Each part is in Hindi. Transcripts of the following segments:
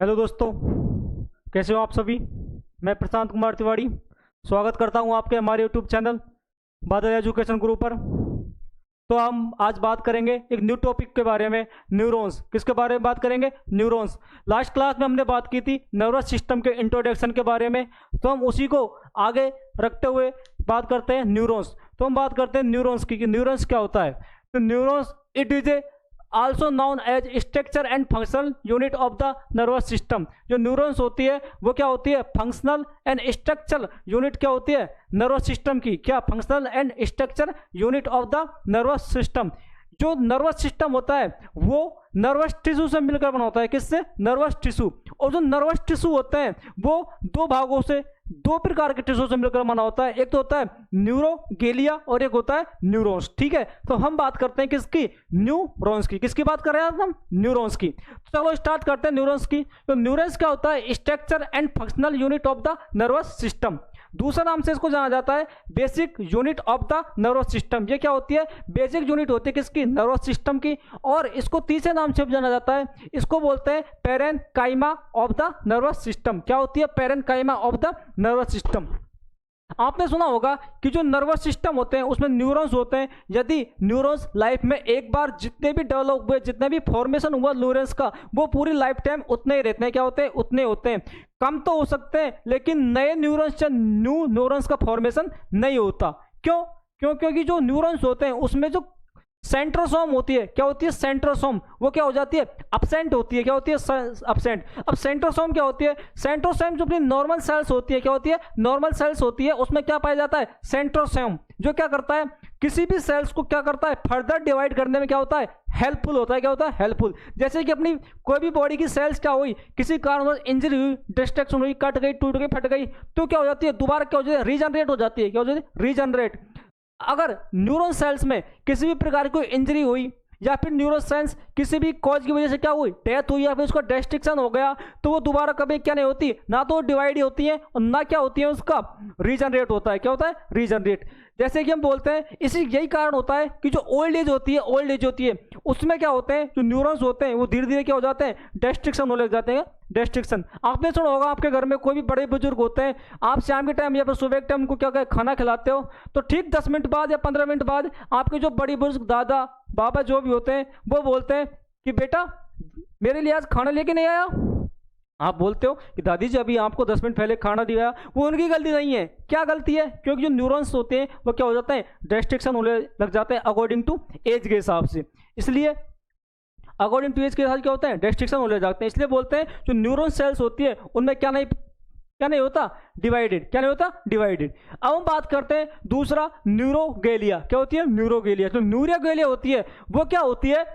हेलो दोस्तों, कैसे हो आप सभी। मैं प्रशांत कुमार तिवारी स्वागत करता हूं आपके हमारे यूट्यूब चैनल बादल एजुकेशन गुरु पर। तो हम आज बात करेंगे एक न्यू टॉपिक के बारे में, न्यूरॉन्स। किसके बारे में बात करेंगे? न्यूरॉन्स। लास्ट क्लास में हमने बात की थी नर्वस सिस्टम के इंट्रोडक्शन के बारे में, तो हम उसी को आगे रखते हुए बात करते हैं न्यूरॉन्स। तो हम बात करते हैं न्यूरॉन्स की कि न्यूरॉन्स क्या होता है। तो neurons it is a also known as structure and functional unit of the nervous system. जो न्यूरॉन्स होती है वो क्या होती है? फंक्शनल एंड स्ट्रक्चरल यूनिट क्या होती है नर्वस सिस्टम की। क्या? Functional and structure unit of the nervous system. जो नर्वस सिस्टम होता है वो नर्वस टिश्यू से मिलकर बना होता है। किससे? Nervous tissue. और जो नर्वस टिश्यू होते हैं वो दो भागों से, दो प्रकार के टिश्यू से मिलकर बना होता है। एक तो होता है न्यूरोगेलिया और एक होता है न्यूरॉन्स। ठीक है, तो हम बात करते हैं किसकी? न्यूरॉन्स की। किसकी बात कर रहे हैं हम? न्यूरॉन्स की। तो चलो स्टार्ट करते हैं न्यूरॉन्स की। तो न्यूरॉन्स क्या होता है? Structure and functional unit of the nervous system. दूसरा नाम से इसको जाना जाता है basic unit of the nervous system. ये क्या होती है? बेसिक यूनिट होती है किसकी? नर्वस सिस्टम की। और इसको तीसरे नाम से जाना जाता है, इसको बोलते हैं parenchyma of the nervous system. क्या होती है? Parenchyma of the nervous system. आपने सुना होगा कि जो नर्वस सिस्टम होते हैं उसमें न्यूरॉन्स होते हैं। यदि न्यूरॉन्स लाइफ में एक बार जितने भी डेवलप हुए, जितने भी फॉर्मेशन हुआ न्यूरॉन्स का, वो पूरी लाइफ टाइम उतने ही रहते हैं। क्या होते हैं? उतने होते हैं। कम तो हो सकते हैं लेकिन नए न्यूरॉन्स या न्यू न्यूरॉन्स का फॉर्मेशन नहीं होता। क्यों? क्योंकि जो न्यूरॉन्स होते हैं उसमें जो सेंट्रोसोम होती है, क्या होती है? सेंट्रोसोम, वो क्या हो जाती है? अपसेंट होती है। क्या होती है? अपसेंट। अब सेंट्रोसोम क्या होती है? सेंट्रोसोम जो अपनी नॉर्मल सेल्स होती है, क्या होती है? नॉर्मल सेल्स होती है, उसमें क्या पाया जाता है? सेंट्रोसोम। जो क्या करता है? किसी भी सेल्स को क्या करता है? फर्दर डिवाइड करने में क्या होता है? हेल्पफुल होता है। क्या होता है? हेल्पफुल। जैसे कि अपनी कोई भी बॉडी की सेल्स क्या हुई, किसी कारणवश इंजरी हुई, डिस्ट्रक्शन हुई, कट गई, टूट गई, फट गई, तो क्या हो जाती है? दोबारा क्या हो जाती है? रीजनरेट हो जाती है। क्या हो जाती है? रीजनरेट। अगर न्यूरॉन सेल्स में किसी भी प्रकार की इंजरी हुई या फिर न्यूरॉन सेल्स किसी भी कॉज की वजह से क्या हुई? डेथ हुई या फिर उसका डिस्ट्रक्शन हो गया, तो वो दोबारा कभी क्या नहीं होती, ना तो डिवाइड होती है और ना क्या होती है, उसका रीजनरेट होता है। क्या होता है? रीजनरेट। जैसे कि हम बोलते हैं, इसी यही कारण होता है कि जो ओल्ड एज होती है, ओल्ड एज होती है उसमें क्या होते हैं? जो न्यूरॉन्स होते हैं वो धीरे धीरे क्या हो जाते हैं? डिस्ट्रक्शन होने लग जाते हैं। डिस्ट्रक्शन। आपने सुना होगा, आपके घर में कोई भी बड़े बुजुर्ग होते हैं, आप शाम के टाइम या फिर सुबह के टाइम उनको क्या क्या खाना खिलाते हो, तो ठीक 10 मिनट बाद या 15 मिनट बाद आपके जो बड़ी बुजुर्ग, दादा बाबा जो भी होते हैं, वो बोलते हैं कि बेटा मेरे लिए आज खाना लेके नहीं आया। आप बोलते हो कि दादी जी अभी आपको 10 मिनट पहले खाना दिया। वो उनकी गलती नहीं है। क्या गलती है? क्योंकि जो न्यूरॉन्स होते हैं वो क्या हो जाते हैं? डिस्ट्रक्शन होने लग जाते हैं अकॉर्डिंग टू एज के हिसाब से। इसलिए अकॉर्डिंग टू एज के हिसाब से क्या होता है? डिस्ट्रक्शन होने लग जाते हैं। इसलिए बोलते हैं जो न्यूरॉन सेल्स होती है उनमें क्या नहीं होता? डिवाइडेड। क्या नहीं होता? डिवाइडेड। अब हम बात करते हैं दूसरा, न्यूरोगेलिया। क्या होती है? न्यूरोगेलिया। तो न्यूरोगेलिया होती है वो क्या होती है?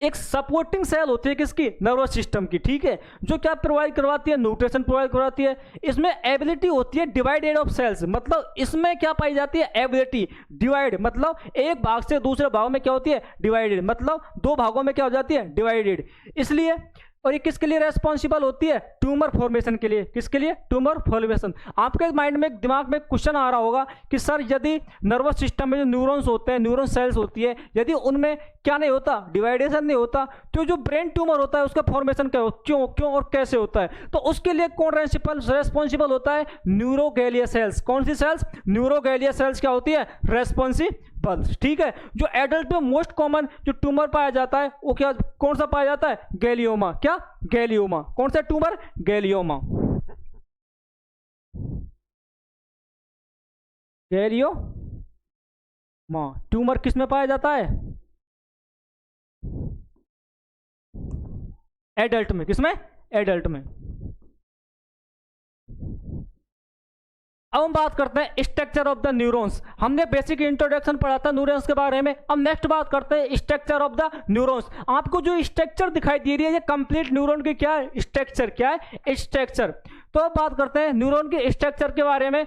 एक सपोर्टिंग सेल होती है किसकी? नर्वस सिस्टम की। ठीक है, जो क्या प्रोवाइड करवाती है? न्यूट्रिशन प्रोवाइड करवाती है। इसमें एबिलिटी होती है डिवाइडेड ऑफ सेल्स। मतलब इसमें क्या पाई जाती है? Ability divide. मतलब एक भाग से दूसरे भाग में क्या होती है? डिवाइडेड। मतलब दो भागों में क्या हो जाती है? डिवाइडेड। इसलिए और ये किसके लिए रेस्पॉन्सिबल होती है? ट्यूमर फॉर्मेशन के लिए। किसके लिए? Tumour formation. आपके माइंड में, दिमाग में क्वेश्चन आ रहा होगा कि सर यदि नर्वस सिस्टम में जो न्यूरॉन्स होते हैं, न्यूरॉन सेल्स होती है, यदि उनमें क्या नहीं होता? डिवाइडेशन नहीं होता, तो जो ब्रेन ट्यूमर होता है उसका फॉर्मेशन क्या हो, क्यों और कैसे होता है? तो उसके लिए कौन रेस्पॉन्सिबल होता है? न्यूरोगेलिया सेल्स। कौन सी सेल्स? न्यूरोगेलिया सेल्स क्या होती है? रेस्पॉन्सिबल। ठीक है, जो एडल्ट में मोस्ट कॉमन जो ट्यूमर पाया जाता है वो क्या, कौन सा पाया जाता है? गैलियोमा। क्या? गैलियोमा। कौन सा ट्यूमर? गैलियोमा। गैलियोमा ट्यूमर किस में पाया जाता है? एडल्ट में। किसमें? एडल्ट में। अब हम बात करते हैं स्ट्रक्चर ऑफ द न्यूरॉन्स। हमने बेसिक इंट्रोडक्शन पढ़ा था न्यूरॉन्स के बारे में। अब नेक्स्ट बात करते हैं स्ट्रक्चर ऑफ द न्यूरॉन्स। आपको जो स्ट्रक्चर दिखाई दे रही है ये कंप्लीट न्यूरॉन की क्या है? स्ट्रक्चर। क्या है? स्ट्रक्चर। तो अब बात करते हैं न्यूरॉन के स्ट्रक्चर के बारे में।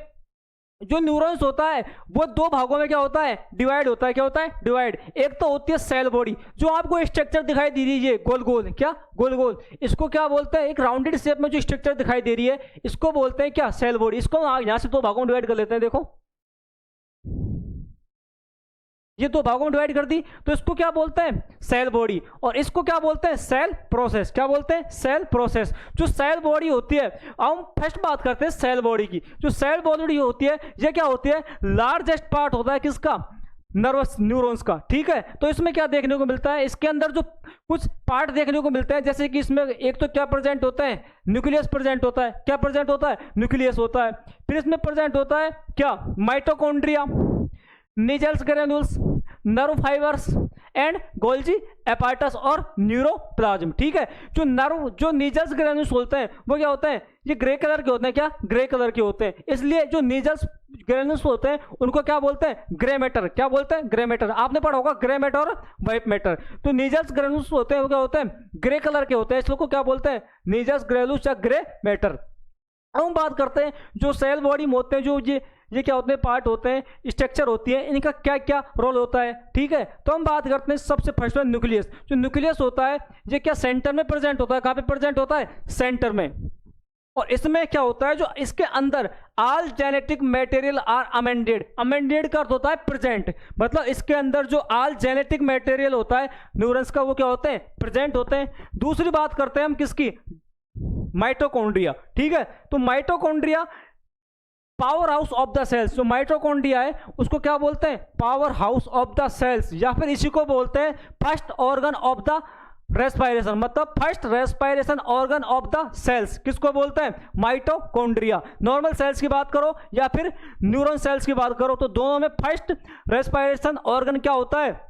जो न्यूरॉन्स होता है वो दो भागों में क्या होता है? डिवाइड होता है। क्या होता है? डिवाइड। एक तो होती है सेल बॉडी, जो आपको स्ट्रक्चर दिखाई दे रही है गोल गोल। क्या? गोल गोल। इसको क्या बोलते हैं? एक राउंडेड शेप में जो स्ट्रक्चर दिखाई दे रही है इसको बोलते हैं क्या? Cell body. इसको यहां से दो भागों में डिवाइड कर लेते हैं। देखो ये दो भागों में डिवाइड कर दी, तो इसको क्या बोलते हैं, सेल बॉडी, और इसको क्या बोलते हैं, सेल प्रोसेस। क्या बोलते हैं, सेल प्रोसेस। जो सेल बॉडी होती है, हम फर्स्ट बात करते हैं सेल बॉडी की। जो सेल बॉडी होती है ये क्या होती है, लार्जेस्ट पार्ट होता है किसका, नर्वस न्यूरॉन्स का। ठीक है, तो इसमें क्या देखने को मिलता है, इसके अंदर जो कुछ पार्ट देखने को मिलते हैं, जैसे कि इसमें एक तो क्या प्रेजेंट होता है, न्यूक्लियस प्रेजेंट होता है। क्या प्रेजेंट होता है, न्यूक्लियस होता है। फिर इसमें प्रेजेंट होता है क्या, mitochondria, Nissl's granules, nerve fibres and Golgi apparatus और न्यूरोप्लाज्म। ठीक है, जो नीजल्स ग्रेन्यूल्स होते हैं वो क्या होते हैं, ये ग्रे कलर के होते हैं। क्या, ग्रे कलर के होते हैं, इसलिए जो नीजल्स ग्रेन्यूल्स होते हैं उनको क्या बोलते हैं, ग्रे मैटर। क्या बोलते हैं, ग्रे मैटर। आपने पढ़ा होगा ग्रे मैटर और व्हाइट मैटर। तो नीजल्स ग्रेन्यूल्स होते हैं वो क्या होते हैं, ग्रे कलर के होते हैं, इसको क्या बोलते हैं, नीजल्स ग्रेन्यूल्स या ग्रे मैटर। अब हम बात करते हैं जो सेल बॉडी में होते हैं, जो ये क्या होते हैं, पार्ट होते हैं, स्ट्रक्चर होती है, इनका क्या क्या रोल होता है। ठीक है, तो हम बात करते हैं सबसे फर्स्ट में न्यूक्लियस। जो न्यूक्लियस होता है ये क्या सेंटर में प्रेजेंट होता है। कहाँ पे प्रेजेंट होता है, सेंटर में। और इसमें क्या होता है, जो इसके अंदर all genetic material are amended. Amended का अर्थ होता है प्रेजेंट, मतलब इसके अंदर जो ऑल जेनेटिक मटेरियल होता है न्यूरॉन्स का वो क्या होते हैं, प्रेजेंट होते हैं। दूसरी बात करते हैं हम किसकी, माइटोकॉन्ड्रिया। ठीक है, तो mitochondria power house of the cells. जो माइटोकॉन्ड्रिया है उसको क्या बोलते हैं, power house of the cells, या फिर इसी को बोलते हैं first organ of the respiration, मतलब first respiration organ of the cells. किसको बोलते हैं, माइटोकॉन्ड्रिया। नॉर्मल सेल्स की बात करो या फिर न्यूरॉन सेल्स की बात करो, तो दोनों में फर्स्ट रेस्पायरेशन ऑर्गन क्या होता है,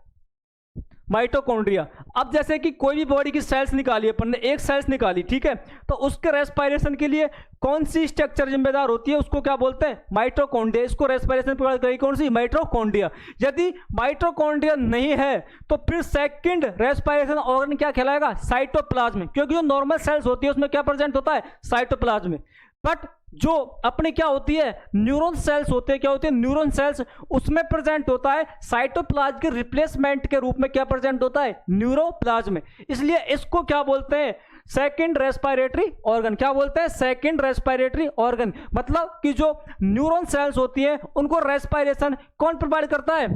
माइटोकॉन्ड्रिया। अब जैसे कि कोई भी बॉडी की सेल्स निकाली अपन ने, एक सेल्स निकाली, ठीक है, तो उसके रेस्पायरेशन के लिए कौन सी स्ट्रक्चर जिम्मेदार होती है, उसको क्या बोलते हैं, माइटोकॉन्ड्रिया। इसको रेस्पायरेशन प्रोवाइड करेगी कौन सी, माइटोकॉन्ड्रिया। यदि माइटोकॉन्ड्रिया नहीं है तो फिर सेकंड रेस्पायरेशन ऑर्गन क्या कहलाएगा, साइटोप्लाज्म, क्योंकि जो नॉर्मल सेल्स होती है उसमें क्या प्रेजेंट होता है, साइटोप्लाज्म। बट जो अपने क्या होती है, न्यूरॉन सेल्स होते हैं, क्या होते हैं, न्यूरॉन सेल्स, उसमें प्रेजेंट होता है साइटोप्लाज्म के रिप्लेसमेंट के रूप में क्या प्रेजेंट होता है, न्यूरोप्लाज्म। इसलिए इसको क्या बोलते हैं, सेकंड रेस्पिरेटरी ऑर्गन। क्या बोलते हैं, सेकंड रेस्पिरेटरी ऑर्गन। मतलब कि जो न्यूरॉन सेल्स होती है उनको रेस्पिरेशन कौन प्रोवाइड करता है,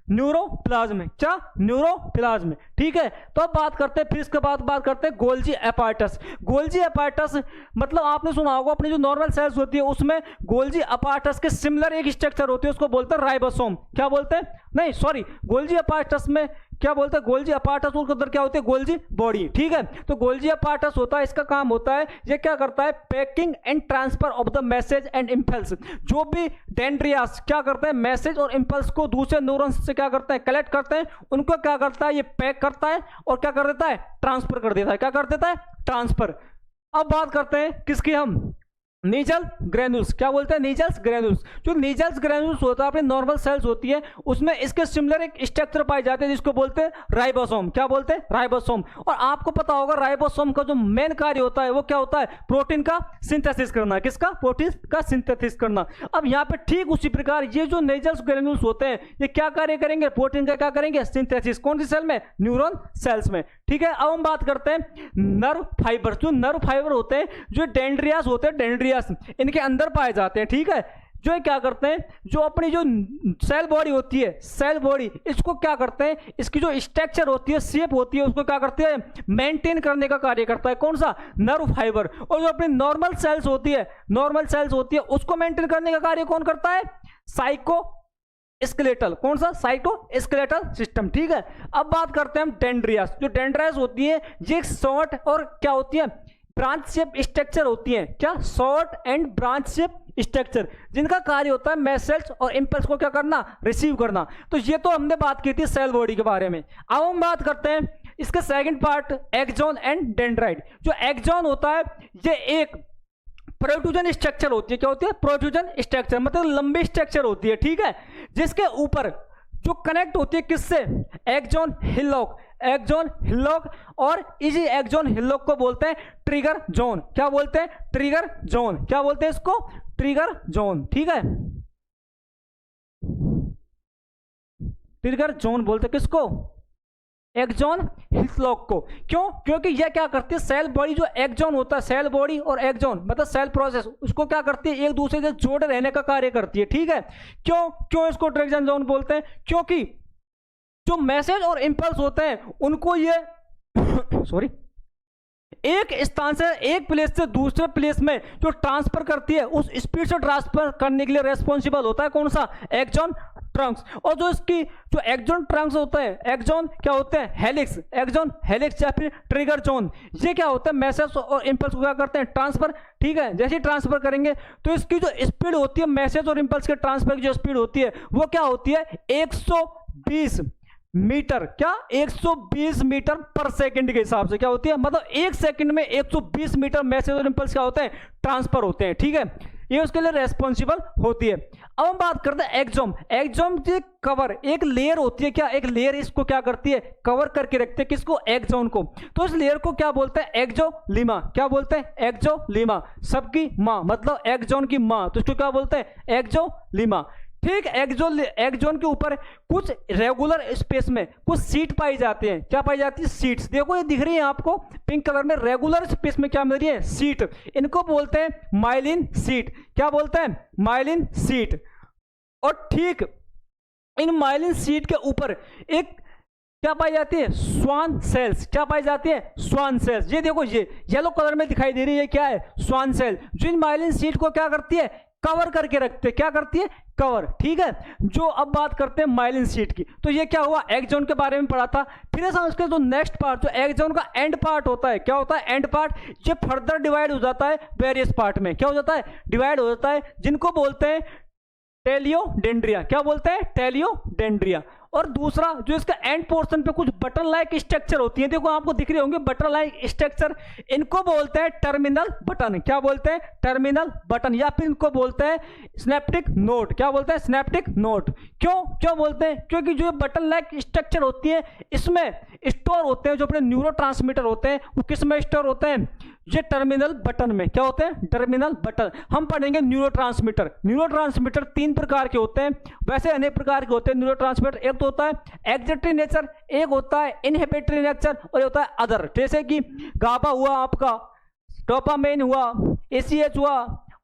न्यूरोप्लाज्म। क्या, न्यूरोप्लाज्म। ठीक है, तो अब बात करते हैं, फिर इसके बाद बात करते हैं गोल्जी एपार्टस। गोल्जी एपार्टस मतलब आपने सुना होगा, अपनी जो नॉर्मल सेल्स होती है उसमें गोल्जी एपार्टस के सिमिलर एक स्ट्रक्चर होती है, उसको बोलते हैं राइबोसोम। क्या बोलते हैं, नहीं सॉरी, गोल्जी एपार्टस में क्या बोलते हैं, गोल्जी एपार्टस के अंदर क्या होती है, गोल्जी बॉडी। ठीक है, तो गोल्जी एपार्टस होता है, इसका काम होता है, ये क्या करता है, packing and transfer of the message and impulse. जो भी डेंड्रियास क्या करते हैं, मैसेज और इंपल्स को दूसरे न्यूरॉन्स से क्या करते हैं, कलेक्ट करते हैं, उनको क्या करता है, ये पैक करता है और क्या कर देता है, ट्रांसफर कर देता है। क्या कर देता है, ट्रांसफर। अब बात करते हैं किसकी, हम नीजल ग्रेन्यूल्स। क्या बोलते हैं, नीजल्स ग्रेन्यूल्स। जो नीजल्स ग्रेन्यूल्स होता है, अपनी नॉर्मल सेल्स होती है, उसमें इसके सिमिलर एक स्ट्रक्चर पाए जाते हैं जिसको बोलते हैं राइबोसोम। क्या बोलते हैं, राइबोसोम। और आपको पता होगा राइबोसोम का जो मेन कार्य होता है वो क्या होता है, प्रोटीन का सिंथेसिस करना। किसका, प्रोटीन का सिंथेसिस करना। अब यहाँ पे ठीक उसी प्रकार ये जो नीजल्स ग्रेन्यूल्स होते हैं ये क्या कार्य करेंगे, प्रोटीन का क्या करेंगे, सिंथेसिस। कौन सी सेल में, न्यूरॉन सेल्स में। ठीक है, अब हम बात करते हैं नर्व फाइबर। जो नर्व फाइबर होते हैं, जो डेंड्रियास होते हैं, डेंड्रियास इनके अंदर पाए जाते हैं। ठीक है, जो क्या करते हैं, जो अपनी जो सेल बॉडी होती है, सेल बॉडी, इसको क्या करते हैं, इसकी जो स्ट्रक्चर होती है, शेप होती है, उसको क्या करते हैं, मेंटेन करने का कार्य करता है। कौन सा, नर्व फाइबर। और जो अपनी नॉर्मल सेल्स होती है, नॉर्मल सेल्स होती है, उसको मेंटेन करने का कार्य कौन करता है, साइको स्केलेटल। कौन सा, साइटो स्केलेटल सिस्टम। ठीक है, अब बात करते हैं हम डेंड्रियास। जो डेंड्रियास होती है ये शॉर्ट और क्या होती है, ब्रांच शेप स्ट्रक्चर होती है। क्या, short and branch shape structure, जिनका कार्य होता है मैसेज और इंपल्स को क्या करना, रिसीव करना। तो ये तो हमने बात की थी सेल बॉडी के बारे में। अब हम बात करते हैं इसका second part, axon and dendrite. जो एक्सॉन होता है ये एक प्रोट्रूजन स्ट्रक्चर होती है। क्या होती है, प्रोट्रूजन स्ट्रक्चर, मतलब लंबी स्ट्रक्चर होती है। ठीक है, जिसके ऊपर जो कनेक्ट होती है किससे, एक्सॉन हिल्लॉक। एक्सॉन हिल्लॉक, और इसी एक्सॉन हिल्लॉक को बोलते हैं ट्रिगर जोन। क्या बोलते हैं, ट्रिगर जोन। क्या बोलते हैं इसको, ट्रिगर जोन। ठीक है, ट्रिगर जोन बोलते हैं किसको, एक्सॉन हिल्लॉक को। क्यों, क्योंकि यह क्या करती है, सेल बॉडी, जो एक्सॉन होता है, सेल बॉडी और एक्सॉन मतलब सेल प्रोसेस, उसको क्या करती है, एक दूसरे से जोड़े रहने का कार्य करती है। ठीक है, क्यों इसको ट्रिगर जोन बोलते हैं, क्योंकि जो मैसेज और इंपल्स होते हैं उनको ये सॉरी एक स्थान से एक प्लेस से दूसरे प्लेस में जो ट्रांसफर करती है उस स्पीड से ट्रांसफर करने के लिए रेस्पॉन्सिबल होता है कौन सा, एक्सॉन ट्रंक्स। और जो इसकी जो एक्सॉन ट्रंक्स होते हैं, एक्सॉन क्या होते हैं, हेलिक्स, एक्सॉन हेलिक्स या फिर ट्रिगर जोन, ये क्या होता है मैसेज और इंपल्स को क्या करते हैं, ट्रांसफर। ठीक है, जैसे ही ट्रांसफर करेंगे तो इसकी जो स्पीड होती है मैसेज और इंपल्स के ट्रांसफर की जो स्पीड होती है वो क्या होती है 120 मीटर, क्या 120 मीटर पर सेकंड के हिसाब से क्या होती है, मतलब एक सेकंड में 120 मीटर मैसेज और इंपल्स क्या होते हैं, ट्रांसफर होते हैं। ठीक है, ये उसके लिए रेस्पॉन्सिबल होती है। अब हम बात करते हैं एक्सोम। एक्सोम की कवर एक लेयर होती है, क्या एक लेयर इसको क्या करती है, कवर करके रखते हैं किसको, एक्सोन को। तो इस लेयर को क्या बोलते हैं, एक्सोलीमा। क्या बोलते हैं, एक्सोलीमा, सबकी माँ मतलब एक्सोन की माँ, तो इसको क्या बोलते हैं, एक्सोलीमा। ठीक, एक्सोन के ऊपर कुछ रेगुलर स्पेस में कुछ सीट पाई जाती हैं। क्या पाई जाती है, सीट्स। देखो ये दिख रही है आपको पिंक कलर में, रेगुलर स्पेस में क्या मिल रही है, सीट। इनको बोलते हैं माइलिन सीट। क्या बोलते हैं, माइलिन सीट। और ठीक इन माइलिन सीट के ऊपर एक क्या पाई जाती है, स्वान सेल्स। क्या पाई जाती है, स्वान सेल्स। ये देखो ये येलो कलर में दिखाई दे रही है, क्या है, स्वान सेल, जो इन माइलिन सीट को क्या करती है, कवर करके रखते हैं। क्या करती है, कवर। ठीक है, जो अब बात करते हैं माइलिन सीट की, तो ये क्या हुआ, एक्सोन के बारे में पढ़ा था। फिर ऐसा उसके जो नेक्स्ट पार्ट जो एक्सोन का एंड पार्ट होता है, क्या होता है, एंड पार्ट, ये फर्दर डिवाइड हो जाता है वेरियस पार्ट में। क्या हो जाता है, डिवाइड हो जाता है, जिनको बोलते हैं टेलियोडेंड्रिया। क्या बोलते हैं, टेलियोडेंड्रिया। और दूसरा जो इसका एंड पोर्शन पे कुछ बटन लाइक स्ट्रक्चर होती है, देखो आपको दिख रही होंगे बटन लाइक स्ट्रक्चर, इनको बोलते हैं टर्मिनल बटन। क्या बोलते हैं, टर्मिनल बटन, या फिर इनको बोलते हैं स्नैप्टिक नोड। क्या बोलते हैं, स्नैप्टिक नोड। क्यों बोलते हैं, क्योंकि जो बटन लाइक स्ट्रक्चर होती है इसमें स्टोर होते हैं जो अपने न्यूरोट्रांसमीटर होते हैं, वो किस में स्टोर होते हैं, ये टर्मिनल बटन में। क्या होते हैं, टर्मिनल बटन। हम पढ़ेंगे न्यूरोट्रांसमीटर। न्यूरोट्रांसमीटर 3 प्रकार के होते हैं, वैसे अनेक प्रकार के होते हैं न्यूरोट्रांसमीटर। एक तो होता है एक्जेटरी नेचर, एक होता है इनहिबिटरी नेचर, और एक होता है अदर। जैसे कि गाबा हुआ आपका, डोपामाइन हुआ, एसीएच हुआ,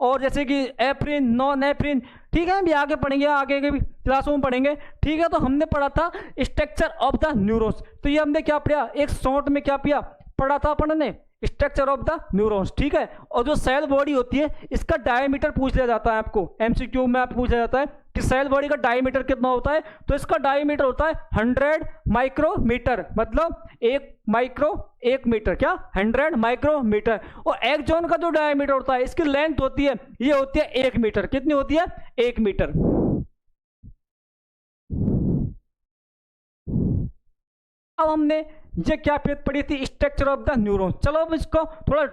और जैसे कि एप्रिन, नॉन एप्रिन। ठीक है, हम भी आगे पढ़ेंगे, आगे के भी क्लासों में पढ़ेंगे। ठीक है, तो हमने पढ़ा था स्ट्रक्चर ऑफ द न्यूरॉन्स, तो ये हमने क्या पढ़ा, एक शॉर्ट में क्या पढ़ा था अपन ने, स्ट्रक्चर ऑफ द न्यूरॉन्स। ठीक है, और जो सेल बॉडी होती है इसका डायमीटर पूछ लिया जाता है आपको, एमसीक्यू में आप पूछ लिया जाता है कि सेल बॉडी का डायमीटर कितना होता है, तो इसका डायमीटर होता है 100 माइक्रोमीटर, मतलब 1 मीटर। क्या, 100 माइक्रोमीटर। और एक्सोन का जो डायमीटर होता है, इसकी लेंथ होती है, ये होती है 1 मीटर। कितनी होती है, 1 मीटर। अब हमने ये क्या पढ़ी थी, स्ट्रक्चर ऑफ द न्यूरॉन। चलो अब इसको थोड़ा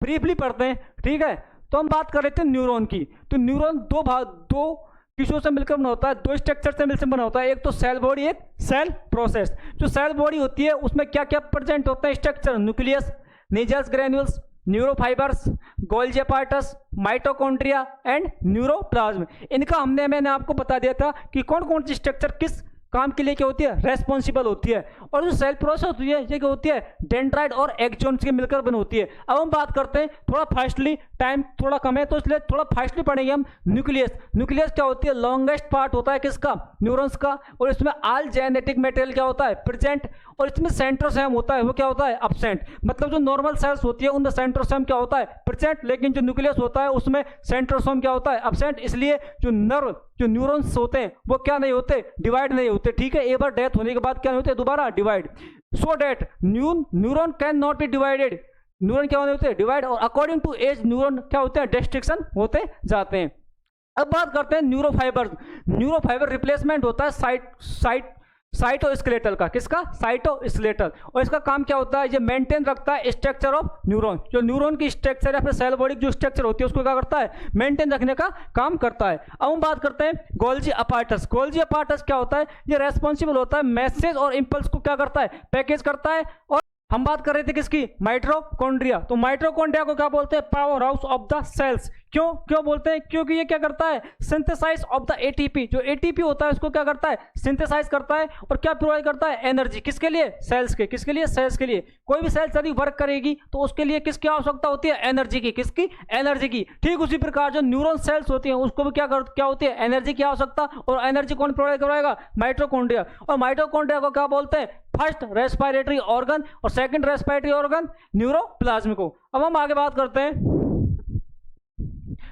ब्रीफली पढ़ते हैं। ठीक है, तो हम बात कर रहे थे न्यूरॉन की। तो न्यूरॉन दो टिश्यू से मिलकर बना होता है, दो स्ट्रक्चर से मिलकर बना होता है, एक तो सेल बॉडी, एक सेल प्रोसेस। जो सेल बॉडी होती है उसमें क्या क्या प्रेजेंट होता है structure, nucleus, nucleus granules, neurofibres, Golgi apparatus, mitochondria and neuroplasm. इनका मैंने आपको बता दिया था कि कौन कौन सी स्ट्रक्चर किस काम के लिए क्या होती है, रेस्पॉन्सिबल होती है। और जो सेल प्रोसेस होती है ये क्या होती है, डेंड्राइट और एक्सोन्स के मिलकर बन होती है। अब हम बात करते हैं थोड़ा फास्टली, टाइम थोड़ा कम है तो इसलिए थोड़ा फास्टली पढ़ेंगे हम। न्यूक्लियस। न्यूक्लियस क्या होती है, लॉन्गेस्ट पार्ट होता है किसका, न्यूरॉन्स का, और इसमें ऑल जेनेटिक मटेरियल क्या होता है, प्रेजेंट, और इसमें सेंट्रोसोम होता है, वो क्या होता है, एब्सेंट। मतलब जो नॉर्मल सेल्स होती है उनमें सेंट्रोसोम क्या होता है, प्रेजेंट, लेकिन जो न्यूक्लियस होता है उसमें सेंट्रोसोम क्या होता है, एब्सेंट। इसलिए जो न्यूरॉन्स होते हैं वो क्या नहीं होते, डिवाइड नहीं होते। ठीक है, एक बार डेथ होने के बाद क्या नहीं होते, दोबारा divide. So that neuron can not be divided, neuron क्या होते हैं, डिवाइड, और अकॉर्डिंग टू एज न्यूरॉन क्या होते हैं, डिस्ट्रिक्शन होते जाते हैं। अब बात करते हैं न्यूरोफाइबर। न्यूरोफाइबर रिप्लेसमेंट होता है साइटोस्केलेटल का, किसका, साइटोस्केलेटल। और इसका काम क्या होता है, ये मेंटेन रखता है स्ट्रक्चर ऑफ न्यूरॉन। जो न्यूरॉन की स्ट्रक्चर या फिर सेल बॉडी जो स्ट्रक्चर होती है उसको क्या करता है, मेंटेन रखने का काम करता है। अब हम बात करते हैं गोल्जी apparatus। गोल्जी apparatus क्या होता है, ये रेस्पॉन्सिबल होता है मैसेज और इंपल्स को क्या करता है, पैकेज करता है और हम बात कर रहे थे किसकी, माइटोकॉन्ड्रिया। तो माइटोकॉन्ड्रिया को क्या बोलते हैं, power house of the cells. क्यों क्यों बोलते हैं, क्योंकि ये क्या करता है, सिंथेसाइज ऑफ द एटीपी। जो एटीपी होता है उसको क्या करता है, सिंथेसाइज करता है और क्या प्रोवाइड करता है, एनर्जी। किसके लिए, सेल्स के। किसके लिए, सेल्स के लिए। कोई भी सेल्स यदि वर्क करेगी तो उसके लिए किसकी आवश्यकता होती है, एनर्जी की। किसकी, एनर्जी की। ठीक उसी प्रकार जो न्यूरॉन सेल्स होती हैं उसको भी क्या होती है, एनर्जी की आवश्यकता। और एनर्जी कौन प्रोवाइड करवाएगा, माइटोकॉन्ड्रिया। और माइटोकॉन्ड्रिया को क्या बोलते हैं, फर्स्ट रेस्पिरेटरी ऑर्गन और सेकंड रेस्पिरेटरी ऑर्गन न्यूरोप्लाज्म को। अब हम आगे बात करते हैं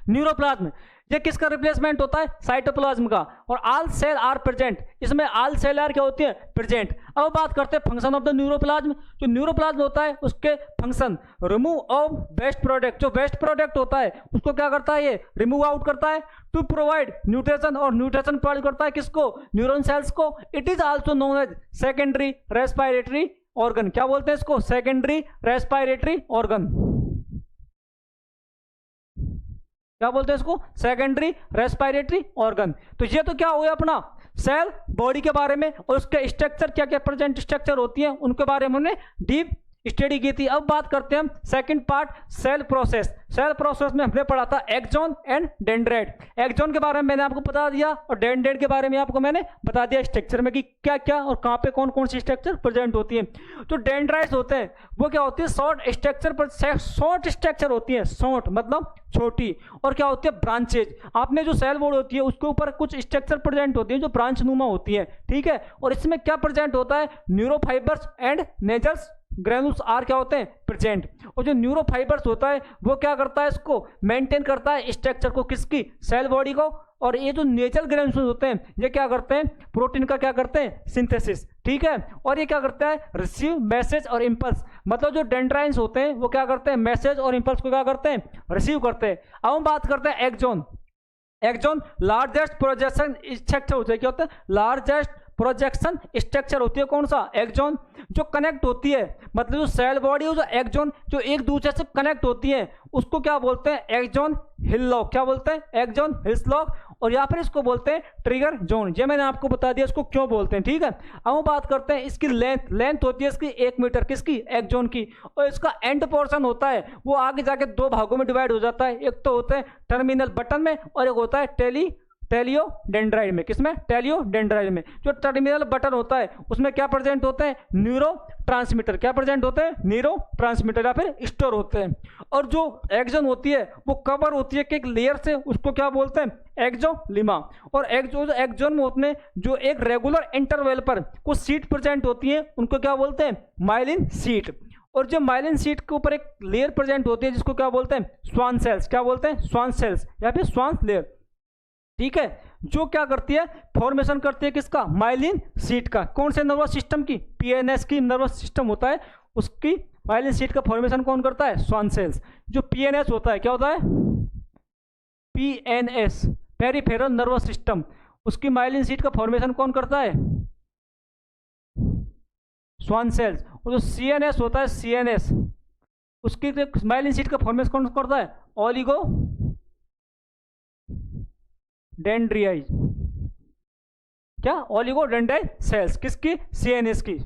न्यूरोप्लाज्म। ये किसका रिप्लेसमेंट होता है, साइटोप्लाज्म का। और ऑल सेल आर प्रेजेंट, इसमें ऑल सेल आर क्या होती है, प्रेजेंट। अब बात करते हैं फंक्शन ऑफ द न्यूरोप्लाज्म। जो न्यूरोप्लाज्म होता है उसके function, remove of waste product. जो वेस्ट प्रोडक्ट होता है उसको क्या करता है, ये रिमूव आउट करता है। टू प्रोवाइड न्यूट्रिशन, और न्यूट्रिशन प्रोवाइड करता है किसको, न्यूरॉन सेल्स को। It is also known as secondary respiratory organ. क्या बोलते हैं इसको, सेकेंडरी रेस्पिरेटरी ऑर्गन। क्या बोलते हैं इसको, सेकेंडरी रेस्पिरेटरी ऑर्गन। तो ये तो क्या हुआ अपना सेल बॉडी के बारे में, और उसके स्ट्रक्चर क्या क्या प्रेजेंट स्ट्रक्चर होती है उनके बारे में हमने डीप स्टडी की थी। अब बात करते हैं हम second part, cell process. Cell process में हमने पढ़ा था एक्सॉन एंड डेंड्राइट। एक्सॉन के बारे में मैंने आपको बता दिया और डेंड्राइट के बारे में आपको मैंने बता दिया स्ट्रक्चर में कि क्या क्या और कहाँ पे कौन कौन सी स्ट्रक्चर प्रेजेंट होती है। तो डेंड्राइट्स होते हैं वो क्या होती है, शॉर्ट स्ट्रक्चर पर, शॉर्ट स्ट्रक्चर होती है, शॉर्ट मतलब छोटी। और क्या होती है, ब्रांचेज। आपने जो सेल वॉल होती है उसके ऊपर कुछ स्ट्रक्चर प्रेजेंट होती है जो ब्रांच नुमा होती है, ठीक है। और इसमें क्या प्रेजेंट होता है, न्यूरोफाइबर्स एंड नेजल्स ग्रैनुल्स आर क्या होते हैं, प्रेजेंट। और जो न्यूरोफाइबर्स होता है वो क्या करता है, इसको मेंटेन करता है स्ट्रक्चर को, किसकी, सेल बॉडी को। और ये जो नेचुरल ग्रैनुल्स होते हैं ये क्या करते हैं, प्रोटीन का क्या करते हैं, सिंथेसिस, ठीक है। और ये क्या करता है, रिसीव मैसेज और इंपल्स। मतलब जो डेंड्राइन्स होते हैं वो क्या करते हैं, मैसेज और इंपल्स को क्या करते हैं, रिसीव करते हैं। अब हम बात करते हैं axon. Axon largest projection structure होता है, क्या होता है, लार्जेस्ट प्रोजेक्शन स्ट्रक्चर होती है कौन सा, एक्सॉन। जो कनेक्ट होती है, मतलब जो सेल बॉडी है जो एक्सॉन जो एक दूसरे से कनेक्ट होती है उसको क्या बोलते हैं, एक्सॉन हिललॉक। क्या बोलते हैं, एक्सॉन हिललॉक। और या फिर इसको बोलते हैं ट्रिगर जोन। ये मैंने आपको बता दिया इसको क्यों बोलते हैं, ठीक है। अब हम बात करते हैं इसकी लेंथ। लेंथ होती है इसकी 1 मीटर, किसकी, एक्सॉन की। और इसका एंड पोर्शन होता है वो आगे जाके 2 भागों में डिवाइड हो जाता है। एक तो होता है टर्मिनल बटन में और एक होता है टेलियोडेंड्राइट में। किसमें, टेलियोडेंड्राइट में। जो टर्मिनल बटन होता है उसमें क्या प्रेजेंट होते हैं, न्यूरो ट्रांसमीटर। क्या प्रेजेंट होते हैं, न्यूरो ट्रांसमीटर या फिर स्टोर होते हैं। और जो एक्सॉन होती है वो कवर होती है एक लेयर से, उसको क्या बोलते हैं, एक्सोलिमा। और एक्सॉन में होते हैं जो एक रेगुलर इंटरवल पर कुछ सीट प्रेजेंट होती है उनको क्या बोलते हैं, माइलिन सीट। और जो माइलिन सीट के ऊपर एक लेयर प्रेजेंट होती है जिसको क्या बोलते हैं, स्वान सेल्स। क्या बोलते हैं, स्वान सेल्स या फिर स्वान लेयर, ठीक है। जो क्या करती है, फॉर्मेशन करती है किसका, माइलिन सीट का। कौन से नर्वस सिस्टम की, पीएनएस की नर्वस सिस्टम होता है उसकी माइलिन सीट का फॉर्मेशन कौन करता है, स्वान सेल्स। जो पीएनएस होता है, क्या होता है, पीएनएस पेरिफेरल नर्वस सिस्टम, उसकी माइलिन सीट का फॉर्मेशन कौन करता है, स्वान सेल्स। और जो सीएनएस होता है, सीएनएस उसकी माइलिन सीट का फॉर्मेशन कौन करता है, ओलिगो डेंड्रियाई। क्या, ओलिगोडेंड्राई सेल्स, किसकी, सीएनएस की।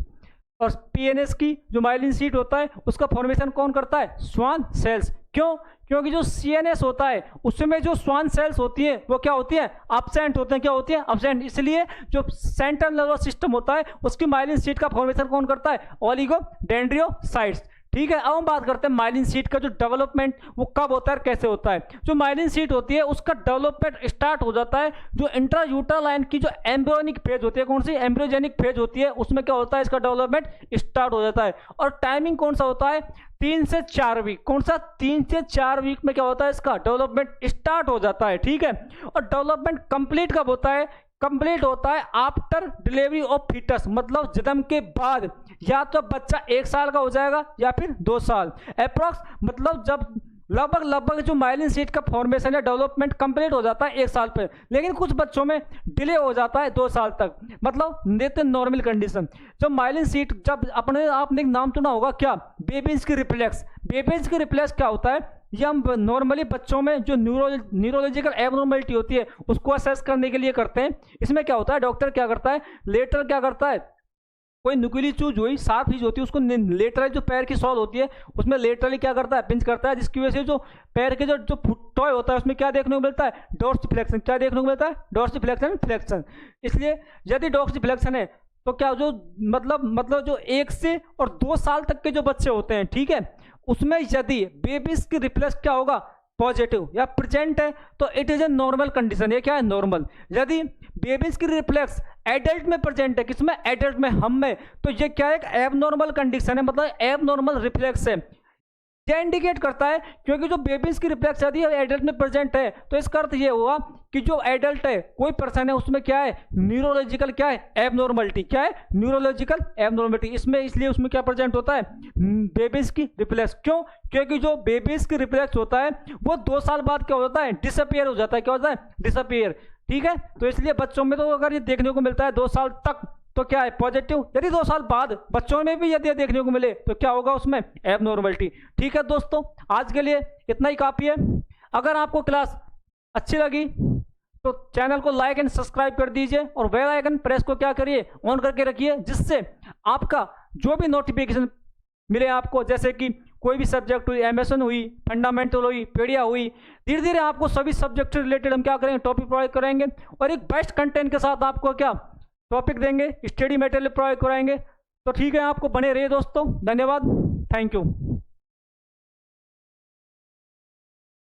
और पीएनएस की जो माइलिन सीट होता है उसका फॉर्मेशन कौन करता है, स्वान सेल्स। क्यों, क्योंकि जो सीएनएस होता है उसमें जो स्वान सेल्स होती है वो क्या होती है, एब्सेंट होते हैं। क्या होती है, एब्सेंट। इसलिए जो सेंट्रल नर्वस सिस्टम होता है उसकी माइलिन सीट का फॉर्मेशन कौन करता है, ओलिगोडेंड्रियोसाइट्स, ठीक है। अब हम बात करते हैं माइलिन सीट का जो डेवलपमेंट वो कब होता है, कैसे होता है। जो माइलिन सीट होती है उसका डेवलपमेंट स्टार्ट हो जाता है जो इंट्रायूट्रालाइन की जो एम्ब्रियोनिक फेज होती है, कौन सी, एम्ब्रियोजेनिक फेज होती है, उसमें क्या होता है, इसका डेवलपमेंट स्टार्ट हो जाता है। और टाइमिंग कौन सा होता है, 3 से 4 वीक। कौन सा, 3 से 4 वीक में क्या होता है, इसका डेवलपमेंट स्टार्ट हो जाता है, ठीक है। और डेवलपमेंट कंप्लीट कब होता है, कंप्लीट होता है आफ्टर डिलीवरी ऑफ फीटस, मतलब जन्म के बाद। या तो बच्चा 1 साल का हो जाएगा या फिर 2 साल अप्रोक्स, मतलब जब लगभग जो माइलिन सीट का फॉर्मेशन या डेवलपमेंट कंप्लीट हो जाता है 1 साल पे। लेकिन कुछ बच्चों में डिले हो जाता है 2 साल तक, मतलब देते नॉर्मल कंडीशन। जब माइलिन सीट, जब आपने एक नाम सुना होगा क्या, बेबीज की रिफ्लेक्स। बेबीज की रिफ्लेक्स क्या होता है, ये हम नॉर्मली बच्चों में जो न्यूरोलॉजिकल एबनॉर्मलिटी होती है उसको असेस करने के लिए करते हैं। इसमें क्या होता है, डॉक्टर क्या करता है, लेटर क्या करता है, कोई नुकीली चीज हुई, शार्प चीज होती है, उसको लेटरली जो पैर की सॉल होती है उसमें लेटरली क्या करता है, पिंच करता है, जिसकी वजह से जो पैर के जो जो टॉय होता है उसमें क्या देखने को मिलता है, डोर्सिफ्लेक्शन। क्या देखने को मिलता है, डोर्सिफ्लेक्शन, फ्लेक्शन। इसलिए यदि डोर्सिफ्लेक्शन है तो क्या जो मतलब जो 1 से और 2 साल तक के जो बच्चे होते हैं, ठीक है, उसमें यदि बेबीज की रिफ्लेक्स क्या होगा, पॉजिटिव या प्रेजेंट है, तो it is a normal condition. ये क्या है, नॉर्मल। यदि बेबीज की रिफ्लेक्स एडल्ट में प्रेजेंट है, किसमें, एडल्ट में, हम में, तो ये क्या है, एक एबनॉर्मल कंडीशन है, मतलब एबनॉर्मल रिफ्लेक्स है। क्या इंडिकेट करता है, क्योंकि जो बेबीज की रिफ्लेक्स यदि एडल्ट में प्रेजेंट है तो इसका अर्थ ये हुआ कि जो एडल्ट है, कोई पर्सन है, उसमें क्या है, न्यूरोलॉजिकल क्या है, एबनॉर्मलिटी। क्या है, न्यूरोलॉजिकल एबनॉर्मलिटी। इसमें इसलिए उसमें क्या प्रेजेंट होता है, बेबीज की रिफ्लेक्स। क्यों, क्योंकि जो बेबीज की रिफ्लेक्स होता है वो 2 साल बाद क्या होता है, डिसअपियर हो जाता है। क्या होता है, डिसअपियर। ठीक है, तो इसलिए बच्चों में तो अगर ये देखने को मिलता है 2 साल तक तो क्या है, पॉजिटिव। यदि 2 साल बाद बच्चों में भी यदि देखने को मिले तो क्या होगा, उसमें एबनॉर्मलिटी। ठीक है दोस्तों, आज के लिए इतना ही काफ़ी है। अगर आपको क्लास अच्छी लगी तो चैनल को लाइक एंड सब्सक्राइब कर दीजिए और बेल आइकन प्रेस को क्या करिए, ऑन करके रखिए, जिससे आपका जो भी नोटिफिकेशन मिले आपको, जैसे कि कोई भी सब्जेक्ट हुई, एमएसएन हुई, फंडामेंटल हुई, पीडिया हुई, धीरे धीरे आपको सभी सब्जेक्ट से रिलेटेड हम क्या करेंगे, टॉपिक प्रोवाइड करेंगे और एक बेस्ट कंटेंट के साथ आपको क्या टॉपिक देंगे, स्टडी मटेरियल प्रोवाइड कराएंगे। तो ठीक है, आपको बने रहिए दोस्तों। धन्यवाद, थैंक यू।